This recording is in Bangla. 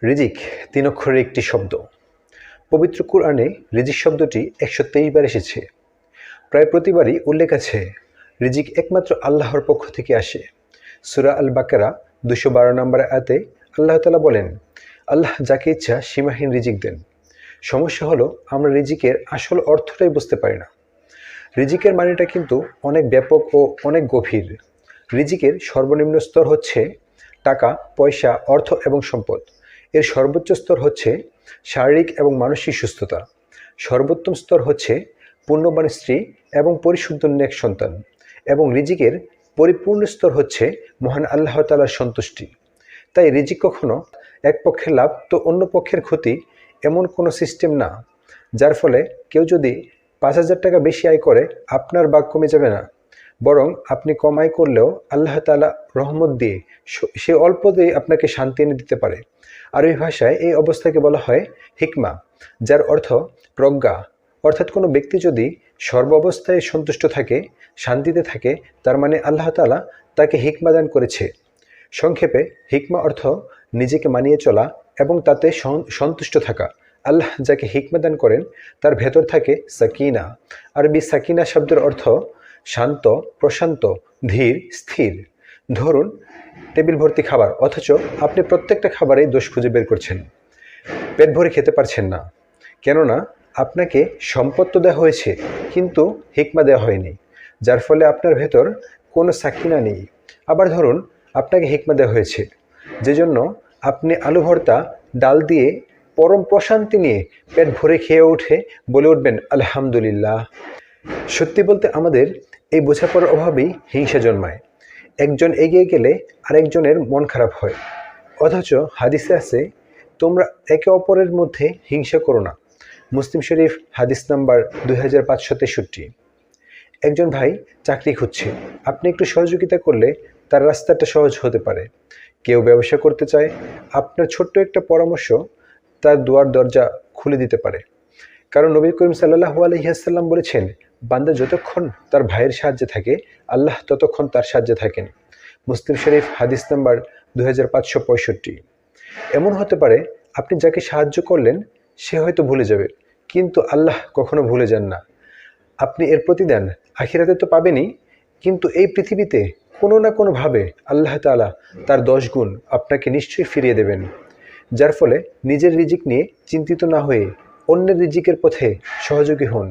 রিজিক ৩ অক্ষরের একটি শব্দ। পবিত্র কুরআনে রিজিক শব্দটি ১২৩ বার এসেছে। প্রায় প্রতিবারই উল্লেখ আছে রিজিক একমাত্র আল্লাহর পক্ষ থেকে আসে। সূরা আল বাকারা ২১২ নম্বর আয়াতে আল্লাহ তাআলা বলেন, আল্লাহ যাকে ইচ্ছা সীমাহীন রিজিক দেন। সমস্যা হলো আমরা রিজিকের আসল অর্থটাই বুঝতে পারি না। রিজিকের মানেটা কিন্তু অনেক ব্যাপক ও অনেক গভীর। রিজিকের সর্বনিম্ন স্তর হচ্ছে টাকা, পয়সা, অর্থ এবং সম্পদ। এর সর্বোচ্চ স্তর হচ্ছে শারীরিক এবং মানসিক সুস্থতা। সর্বোত্তম স্তর হচ্ছে পুণ্যবান স্ত্রী এবং পরিশুদ্ধ নেক সন্তান। এবং রিজিকের পরিপূর্ণ স্তর হচ্ছে মহান আল্লাহ তাআলার সন্তুষ্টি। তাই রিজিক কখনো এক পক্ষের লাভ তো অন্য পক্ষের ক্ষতি এমন কোনো সিস্টেম না, যার ফলে কেউ যদি ৫,০০০ টাকা বেশি আয় করে আপনার ভাগ কমে যাবে না, বরং আপনি কম আয় করলেও আল্লাহ তাআলা রহমত দিয়ে সে অল্প দিয়ে আপনাকে শান্তি এনে দিতে পারে। আরবি ভাষায় এই অবস্থাকে বলা হয় হিকমা, যার অর্থ প্রজ্ঞা। অর্থাৎ কোনো ব্যক্তি যদি সর্ব অবস্থায় সন্তুষ্ট থাকে, শান্তিতে থাকে, তার মানে আল্লাহ তাআলা তাকে হিকমা দান করেছে। সংক্ষেপে হিকমা অর্থ নিজেকে মানিয়ে চলা এবং তাতে সন্তুষ্ট থাকা। আল্লাহ যাকে হিকমা দান করেন তার ভেতর থাকে সাকিনা। আরবি সাকিনা শব্দের অর্থ শান্ত, প্রশান্ত, ধীর, স্থির। ধরুন টেবিল ভর্তি খাবার, অথচ আপনি প্রত্যেকটা খাবারেই দোষ খুঁজে বের করছেন, পেট ভরে খেতে পারছেন না। কেননা আপনাকে সম্পদ তো দেওয়া হয়েছে, কিন্তু হিকমা দেওয়া হয়নি, যার ফলে আপনার ভেতর কোনো সাকিনা নেই। আবার ধরুন আপনাকে হিকমা দেওয়া হয়েছে, যে জন্য আপনি আলু ভর্তা ডাল দিয়ে পরম প্রশান্তি নিয়ে পেট ভরে খেয়ে উঠে বলে উঠবেন আলহামদুলিল্লাহ। সত্যি বলতে আমাদের এই বোঝাপড়ার অভাবেই হিংসা জন্মায়। একজন এগিয়ে গেলে আরেকজনের মন খারাপ হয়। অথচ হাদিসে আছে, তোমরা একে অপরের মধ্যে হিংসা করো না। মুসলিম শরীফ হাদিস নাম্বার 2563। একজন ভাই চাকরি খুঁজছে, আপনি একটু সহযোগিতা করলে তার রাস্তাটা সহজ হতে পারে। কেউ ব্যবসা করতে চায়, আপনার ছোট্ট একটা পরামর্শ তার দুয়ার দরজা খুলে দিতে পারে। কারণ নবী করিম সাল্লাল্লাহু আলাইহি ওয়াসাল্লাম বলেছেন, বান্দা যতক্ষণ তার ভাইয়ের সাহায্যে থাকে, আল্লাহ ততক্ষণ তার সাহায্যে থাকেন। মুসলিম শরীফ হাদিস নাম্বার 2565। এমন হতে পারে আপনি যাকে সাহায্য করলেন সে হয়তো ভুলে যাবে, কিন্তু আল্লাহ কখনো ভুলে যান না। আপনি এর প্রতিদান আখিরাতে তো পাবেনই, কিন্তু এই পৃথিবীতে কোনো না কোনোভাবে আল্লাহ তাআলা তার 10 গুণ আপনাকে নিশ্চয়ই ফিরিয়ে দেবেন। যার ফলে নিজের রিজিক নিয়ে চিন্তিত না হয়ে অন্যের রিজিকের পথে সহযোগী হন।